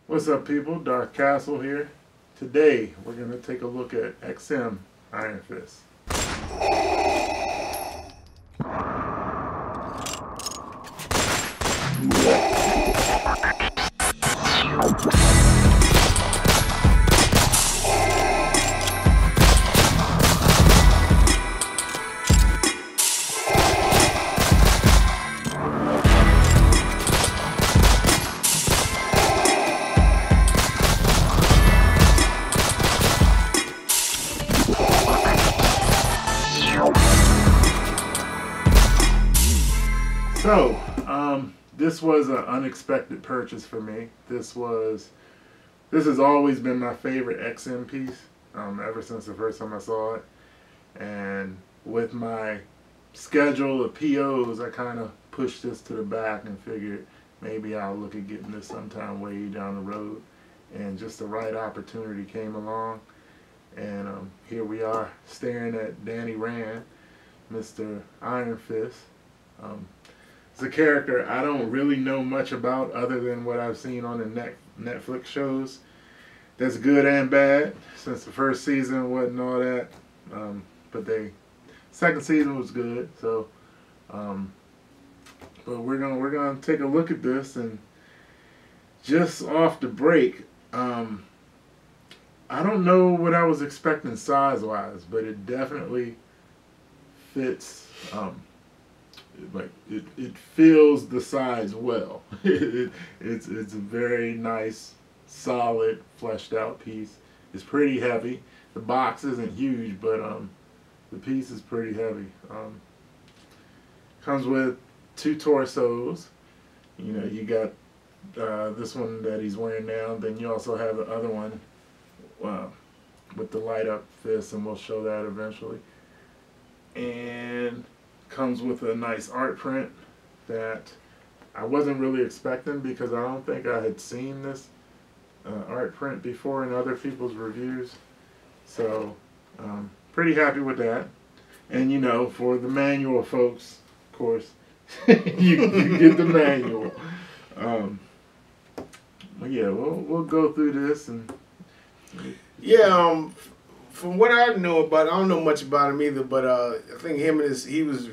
What's up, people? DarthCastle here. Today, we're going to take a look at XM Iron Fist. So, this was an unexpected purchase for me. This has always been my favorite XM piece, ever since the first time I saw it. And with my schedule of POs, I kind of pushed this to the back and figured maybe I'll look at getting this sometime way down the road. And just the right opportunity came along. And here we are staring at Danny Rand, Mr. Iron Fist. It's a character I don't really know much about other than what I've seen on the Netflix shows. That's good and bad, since the first season wasn't all that. But second season was good. So, but we're gonna take a look at this, and just off the break, I don't know what I was expecting size-wise, but it definitely fits. It fills the size well. It's a very nice, solid, fleshed out piece. It's pretty heavy. The box isn't huge, but the piece is pretty heavy. Comes with 2 torsos. You know, you got this one that he's wearing now. Then you also have the other one with the light up fist, and we'll show that eventually. And comes with a nice art print that I wasn't really expecting, because I don't think I had seen this art print before in other people's reviews. So pretty happy with that. And you know, for the manual folks, of course, you get the manual. But yeah, we'll go through this and yeah. From what I know about, I don't know much about him either, but I think he was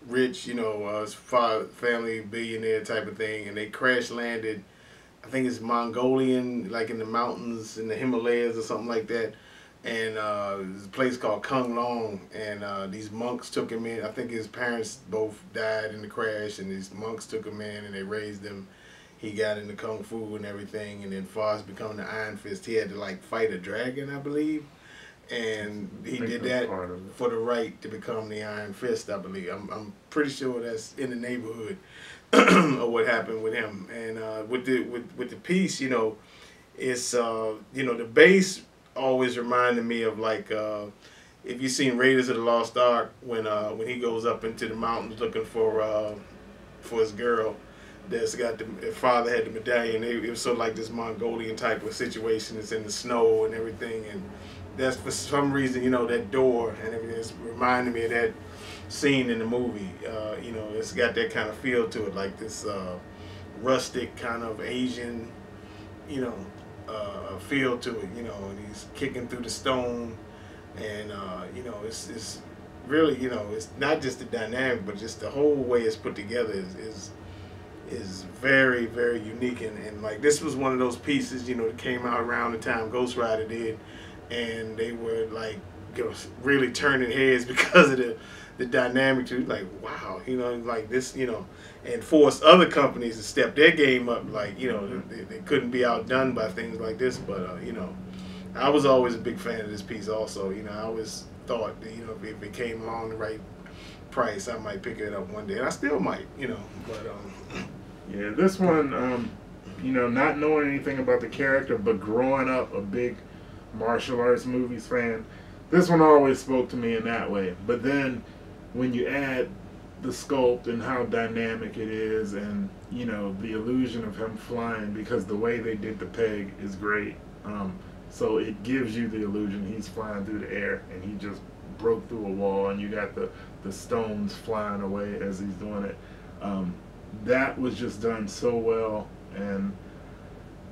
rich, you know, his family billionaire type of thing, and they crash landed, I think it's Mongolian, like in the mountains in the Himalayas or something like that, and there's a place called Kung Long, and these monks took him in. I think his parents both died in the crash, and these monks took him in and they raised him. He got into Kung Fu and everything, and then far as becoming the Iron Fist, he had to like fight a dragon, I believe. And he did that for the right to become the Iron Fist, I believe. I'm pretty sure that's in the neighborhood of what happened with him. And with the piece, you know, it's you know, the base always reminded me of like if you've seen Raiders of the Lost Ark, when he goes up into the mountains looking for his girl. That's got the father had the medallion. It was sort of like this Mongolian type of situation. It's in the snow and everything, and that's for some reason, you know, that door and everything is reminding me of that scene in the movie. You know, it's got that kind of feel to it, like this rustic kind of Asian, you know, feel to it. You know, and he's kicking through the stone, and you know, it's really, you know, it's not just the dynamic, but just the whole way it's put together is very, very unique. And like, this was one of those pieces, you know, that came out around the time Ghost Rider did, and they were like, you know, really turning heads because of the dynamic to, like, wow, you know, like this, you know, and forced other companies to step their game up, like, you know, they couldn't be outdone by things like this. But you know, I was always a big fan of this piece also. You know, I always thought that, you know, if it came along the right price, I might pick it up one day, and I still might, you know. But yeah, this one, you know, not knowing anything about the character, but growing up a big martial arts movies fan, this one always spoke to me in that way. But then when you add the sculpt and how dynamic it is, and you know, the illusion of him flying, because the way they did the peg is great, so it gives you the illusion he's flying through the air, and he just broke through a wall, and you got the stones flying away as he's doing it. That was just done so well, and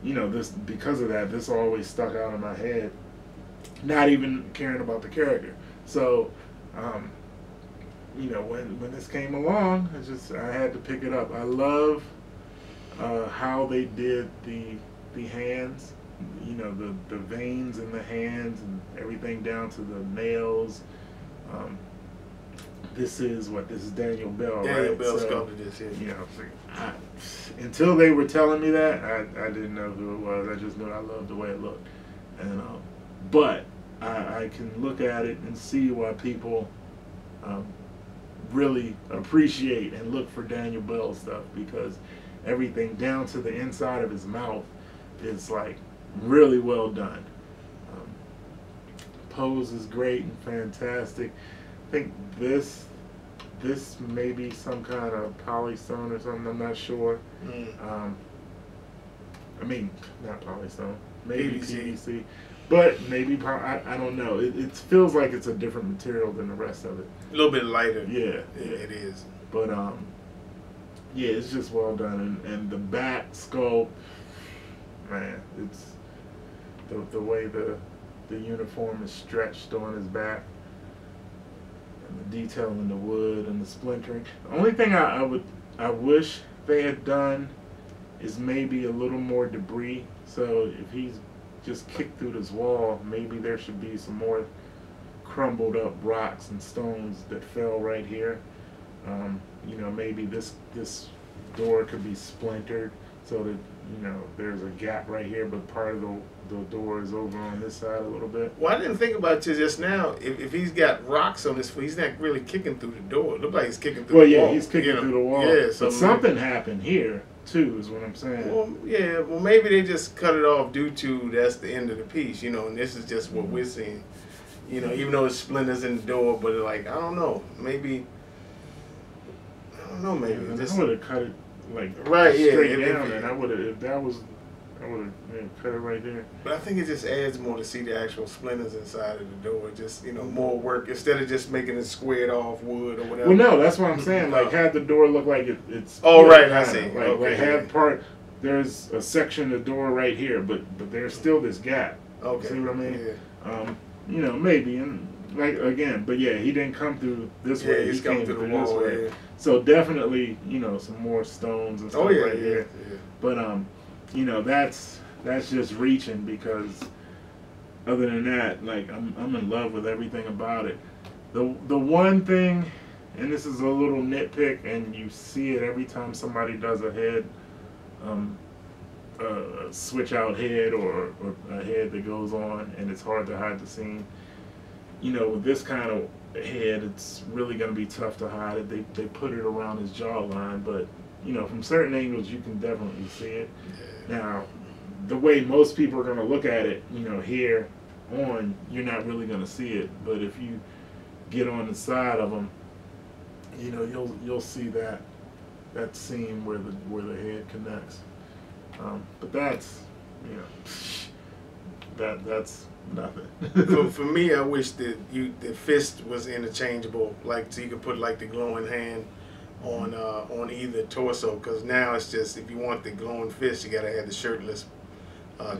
you know, this because of that, this always stuck out in my head. Not even caring about the character. So, you know, when this came along, I had to pick it up. I love how they did the hands. You know, the veins in the hands and everything down to the nails. This is Daniel Bell, Daniel right? Bell So, sculpted this here. you know, until they were telling me that, I didn't know who it was. I just knew I loved the way it looked. And but I can look at it and see why people really appreciate and look for Daniel Bell stuff, because everything down to the inside of his mouth is like really well done. Pose is great and fantastic. I think this may be some kind of polystone or something. I'm not sure. I mean, not polystone. Maybe PVC. But maybe I don't know. It feels like it's a different material than the rest of it. A little bit lighter. Yeah, it is. But yeah, it's just well done, and the back sculpt, man, it's the way the uniform is stretched on his back, and the detail in the wood and the splintering. The only thing I wish they had done is maybe a little more debris. So if he's just kicked through this wall, maybe there should be some more crumbled up rocks and stones that fell right here. You know, maybe this door could be splintered so that, you know, there's a gap right here, but part of the door is over on this side a little bit. Well, I didn't think about it till just now. If he's got rocks on his foot, he's not really kicking through the door. It looks like he's kicking through the wall. Well, yeah, he's kicking through the wall. Yeah, so but something happened here too, is what I'm saying. Well, yeah, well, maybe they just cut it off due to that's the end of the piece, you know, and this is just what we're seeing. You know, even though it's splinters in the door, but like, I don't know, maybe, Yeah, just, I would have cut it like right, straight yeah, down, and I would have cut it right there. But I think it just adds more to see the actual splinters inside of the door. Just, you know, more work instead of just making it squared off wood or whatever. Well, no, that's what I'm saying. Like, have the door look like it's. Oh, right, I see. Like have part. There's a section of the door right here, but there's still this gap. Okay. See what I mean? Yeah. You know, maybe, and like again, but yeah, he didn't come through this way. He's he came through through the wall. this way. Yeah. So definitely, you know, some more stones and stuff right here. Yeah. But you know, that's just reaching, because other than that, like I'm in love with everything about it. The one thing, and this is a little nitpick, and you see it every time somebody does a head, switch out head or a head that goes on, and it's hard to hide the seam. You know, with this kind of head, it's really going to be tough to hide it. They put it around his jawline, but you know, from certain angles you can definitely see it. Yeah. Now, the way most people are going to look at it, you know, here on, you're not really going to see it. But if you get on the side of them, you know, you'll see that seam where the head connects. But that's, you know, that's nothing. For me, I wish that the fist was interchangeable, like so you could put like the glowing hand on either torso, because now it's just, if you want the glowing fist, you gotta have the shirtless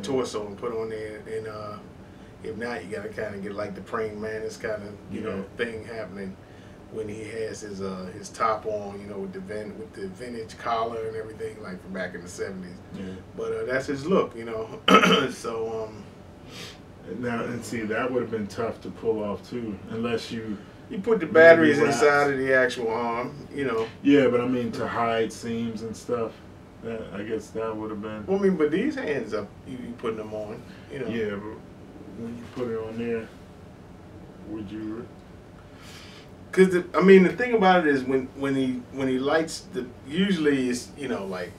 torso and put on there, and if not, you gotta kind of get like the praying mantis kind of know thing happening when he has his top on, you know, with the vintage collar and everything, like from back in the 70s. Yeah. But that's his look, you know. So now, and see, that would have been tough to pull off too, unless you put the batteries inside of the actual arm, you know. Yeah, but I mean, to hide seams and stuff, that, I guess that would have been. Well, I mean, but these hands up, you putting them on, you know. Yeah, but when you put it on there, would you? Because I mean, the thing about it is when he lights usually it's, you know, like,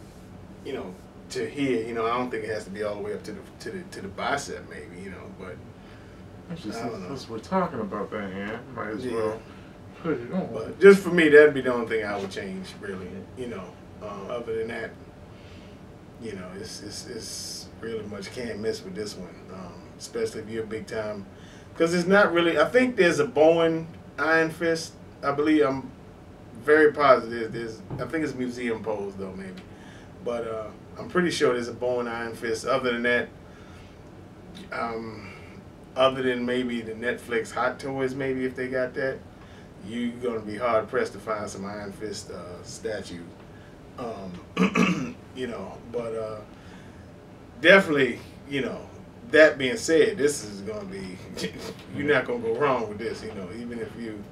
you know, to here, you know, I don't think it has to be all the way up to the bicep, maybe, you know, but Since we're talking about that hand, might as well put it on. But just for me, that'd be the only thing I would change, really, you know. Other than that, you know, it's really much can't miss with this one, especially if you're a big time, because it's not really. I think there's a Bowen Iron Fist. I believe, I'm very positive. I think it's museum pose though, maybe. But I'm pretty sure there's a Bowen Iron Fist. Other than that, other than maybe the Netflix Hot Toys, maybe if they got that, you're gonna be hard pressed to find some Iron Fist statue. You know, but definitely, you know. That being said, this is gonna be you're not gonna go wrong with this. You know, even if you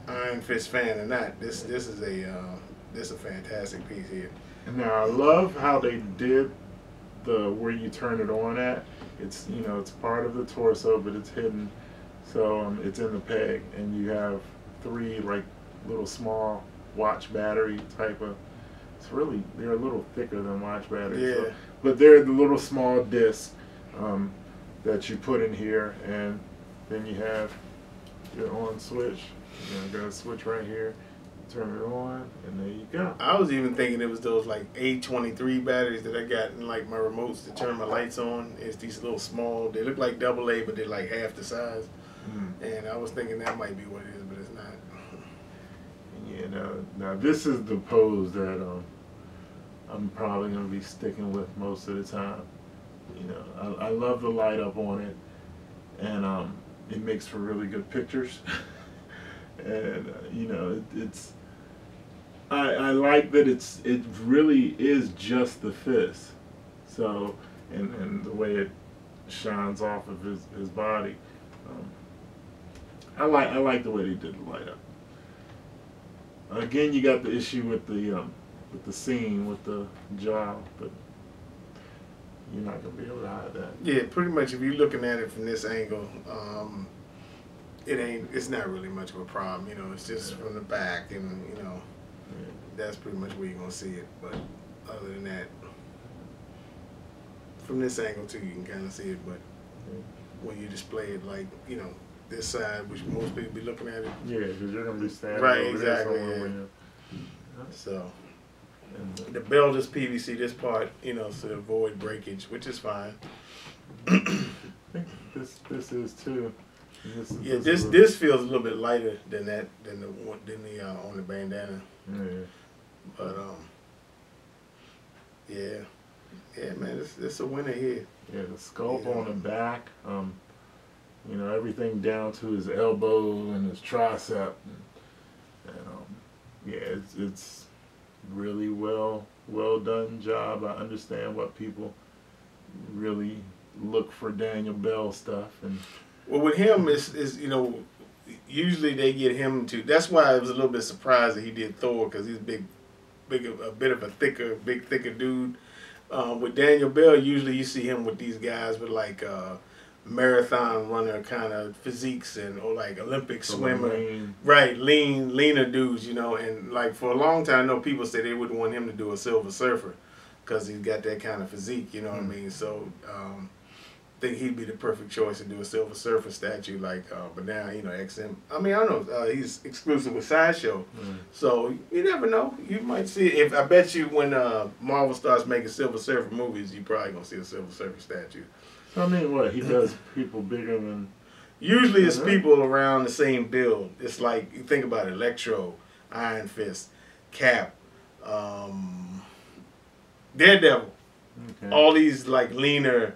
Iron Fist fan or not, this is a fantastic piece here. Now I love how they did the where you turn it on at. It's it's part of the torso, but it's hidden, so it's in the peg, and you have 3 like little small watch battery type of. They're a little thicker than watch batteries. Yeah. So, but they're the little small discs that you put in here, and then you have your on switch. You got a switch right here. Turn it on, and there you go. I was even thinking it was those like A23 batteries that I got in like my remotes to turn my lights on. It's these little small. They look like AA, but they're like half the size. And I was thinking that might be what it is, but it's not. Yeah. Now this is the pose that I'm probably gonna be sticking with most of the time. I love the light up on it, and it makes for really good pictures. And it's I like that it really is just the fist. So and the way it shines off of his body. I like the way they did the light up. Again, you got the issue with the seam with the jaw, but you're not gonna be able to hide that. Yeah, pretty much. If you're looking at it from this angle, it's not really much of a problem. It's just from the back, and that's pretty much where you're gonna see it. But other than that, from this angle too, you can kind of see it. But when you display it like this side, which most people be looking at it. Yeah, because you're gonna be standing right, over exactly. There Yeah. So. The belt is PVC, this part, so to avoid breakage, which is fine. I think this is too. This feels a little bit lighter than the on the bandana. Yeah. But yeah, man, it's a winner here. Yeah, the sculpt on the back, everything down to his elbow and his tricep, and it's really well done job. I understand what people really look for Daniel Bell stuff, and well, with him is usually they get him to. That's why I was a little bit surprised that he did Thor, because he's a bit of a thicker dude. With Daniel Bell, usually you see him with these guys with like marathon runner kind of physiques or like Olympic swimmer, right? Leaner dudes, and like for a long time, I know people say they wouldn't want him to do a Silver Surfer because he's got that kind of physique, what I mean? So I think he'd be the perfect choice to do a Silver Surfer statue, like. But now XM. I mean, I don't know. He's exclusive with Sideshow, so you never know. You might see it. I bet you when Marvel starts making Silver Surfer movies, you probably gonna see a Silver Surfer statue. I mean, what he does people bigger than. Usually, it's people around the same build. It's like you think about it: Electro, Iron Fist, Cap, Daredevil. Okay. All these like leaner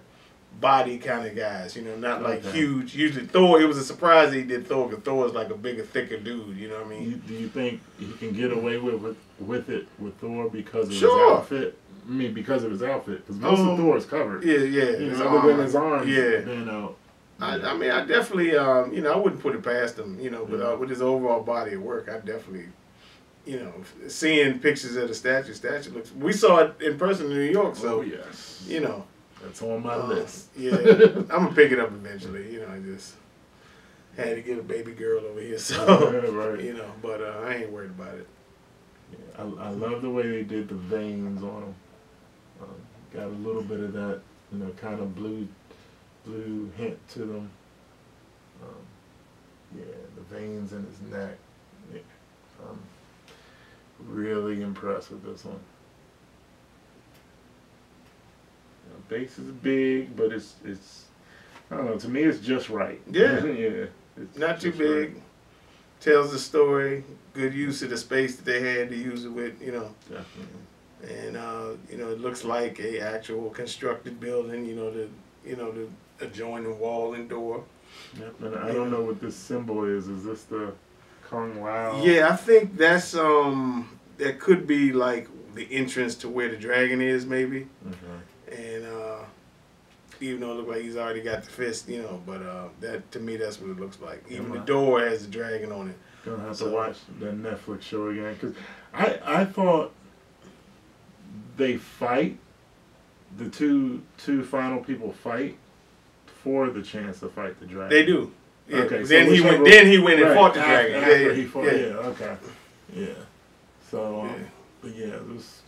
body kind of guys, not like huge. Usually Thor, it was a surprise that he did Thor, because Thor is like a bigger, thicker dude, you know what I mean? Do you think he can get away with it with Thor because of his outfit? I mean, because of his outfit, because most of Thor is covered. Yeah. Other than his arms. Yeah. I mean, I definitely, I wouldn't put it past him, but with his overall body of work, I definitely, seeing pictures of the statue looks. We saw it in person in New York, so yes. That's on my list. Yeah, I'm gonna pick it up eventually. I just had to get a baby girl over here, so right. But I ain't worried about it. Yeah, I love the way they did the veins on him. Got a little bit of that, kind of blue hint to them. The veins in his neck. Yeah. Really impressed with this one. Base is big, but it's I don't know. To me, it's just right. Yeah, It's not too big. Right. Tells the story. Good use of the space that they had to use it with. Definitely. and it looks like a actual constructed building. The adjoining wall and door. Yep, and I don't know what this symbol is. Is this the Kung Lao? Yeah, I think that's that could be like the entrance to where the dragon is, maybe. And even though it looks like he's already got the fist, but that to me that's what it looks like. Even the door has the dragon on it. Gonna have to watch that Netflix show again because I thought they fight, the two final people fight for the chance to fight the dragon. They do. Yeah. Okay. Then he went and fought the dragon. After he fought. Yeah. Okay. Yeah. So, but yeah, this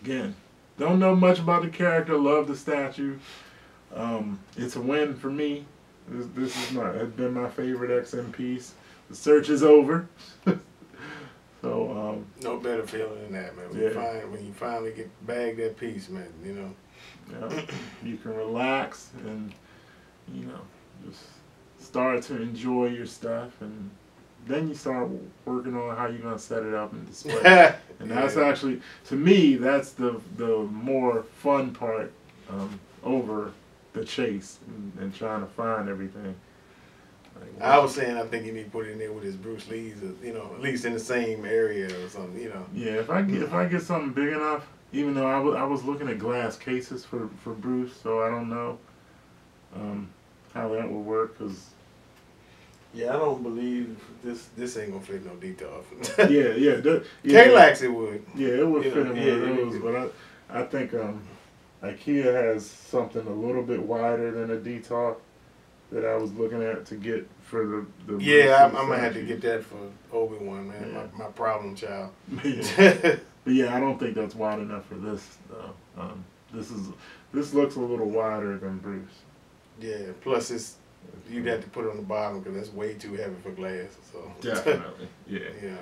again. Don't know much about the character. Love the statue. It's a win for me. This is has been my favorite XM piece. The search is over. So no better feeling than that, man. When you finally get bagged that piece, man. Yeah, you can relax and just start to enjoy your stuff, and then you start working on how you're gonna set it up and display it. And that's actually, to me, that's the more fun part over the chase and trying to find everything. I was saying I think you need to put it in there with his Bruce Lee's, at least in the same area or something, Yeah, if I get something big enough, even though I was looking at glass cases for Bruce, so I don't know how that will work, because. Yeah, I don't believe this ain't gonna fit no detail. yeah. K-Lax it would. Yeah, it would fit in one of those, but I think IKEA has something a little bit wider than a detail that I was looking at to get for the Yeah, I'm gonna have to get that for Obi-Wan, man. Yeah. My problem child. But yeah, I don't think that's wide enough for this though. This looks a little wider than Bruce. Yeah, plus you'd have to put it on the bottom because that's way too heavy for glass. So definitely, yeah.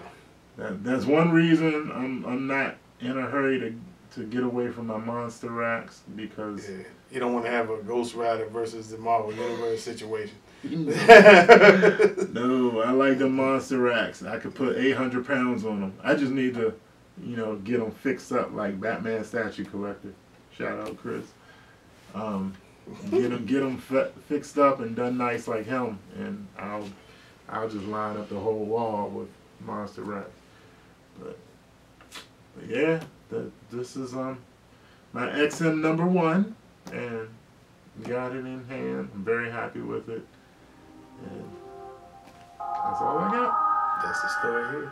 That's one reason I'm not in a hurry to get away from my monster racks, because you don't want to have a Ghost Rider versus the Marvel Universe situation. No, I like the monster racks. I could put 800 pounds on them. I just need to, get them fixed up like Batman statue collector. Shout out Chris. Get them fixed up and done nice like him, and I'll just line up the whole wall with monster racks. But yeah, this is my XM number 1, and got it in hand. I'm very happy with it, and that's all I got. That's the story here.